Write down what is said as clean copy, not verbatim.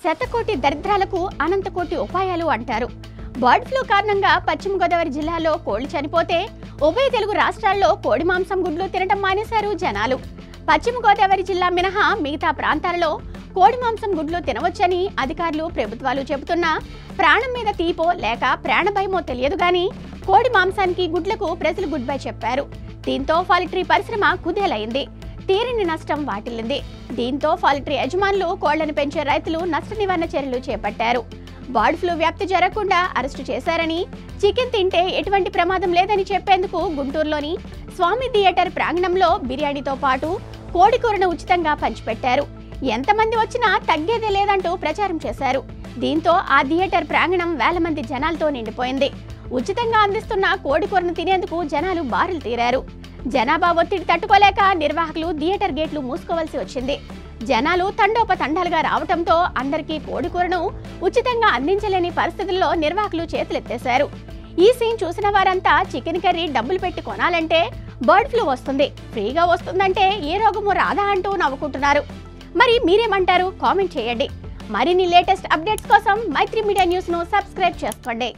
శతకోటి దరిద్రాలకు అనంతకోటి ఉపాయాలు అంటారు. బర్డ్ ఫ్లూ కారణంగా పశ్చిమ గోదావరి జిల్లాలో కోళ్లు చనిపోతే ఉభయ తెలుగు రాష్ట్రాల్లో కోడి మాంసం గుడ్లు తినడం మానేశారు జనాలు. పశ్చిమ గోదావరి జిల్లా మినహా మిగతా ప్రాంతాలలో కోడి మాంసం గుడ్లు తినవచ్చని అధికారులు ప్రభుత్వాలు చెబుతున్నా ప్రాణం మీద తీపో లేక ప్రాణభయమో తెలియదు గాని కోడి మాంసానికి గుడ్లకు ప్రజలు గుడ్ బై చెప్పారు. దీంతో పౌల్ట్రీ పరిశ్రమ కుదేలైంది. తీరని నష్టం వాటిల్లింది. దీంతో పౌల్ట్రీ యజమానులు కోళ్లను పెంచే రైతులు నష్ట నివారణ చర్యలు చేపట్టారు. బర్డ్ ఫ్లూ వ్యాప్తి జరగకుండా అరెస్టు చేశారని, చికెన్ తింటే ఎటువంటి ప్రమాదం లేదని చెప్పేందుకు గుంటూరులోని స్వామి థియేటర్ ప్రాంగణంలో బిర్యానీతో పాటు కోడి కూరను ఉచితంగా పంచిపెట్టారు. ఎంతమంది వచ్చినా తగ్గేదే లేదంటూ ప్రచారం చేశారు. దీంతో ఆ థియేటర్ ప్రాంగణం వేల మంది జనాలతో నిండిపోయింది. ఉచితంగా అందిస్తున్న కోడి కూరను తినేందుకు జనాలు బారులు తీరారు. జనాభా ఒత్తిడి తట్టుకోలేక నిర్వాహకులు థియేటర్ గేట్లు మూసుకోవాల్సి వచ్చింది. జనాలు తండోపతండాలుగా రావడంతో అందరికీ కోడి కూరను ఉచితంగా అందించలేని పరిస్థితుల్లో నిర్వాహకులు చేతులెత్తేశారు. ఈ సీన్ చూసిన వారంతా చికెన్ కర్రీ డబ్బులు పెట్టి కొనాలంటే బర్డ్ ఫ్లూ వస్తుంది, ఫ్రీగా వస్తుందంటే ఏ రోగము రాదా అంటూ నవ్వుకుంటున్నారు. మరి మీరేమంటారు? కామెంట్ చేయండి. మరిన్ని లేటెస్ట్ అప్డేట్స్ కోసం మైత్రి మీడియా న్యూస్ ను సబ్స్క్రైబ్ చేసుకోండి.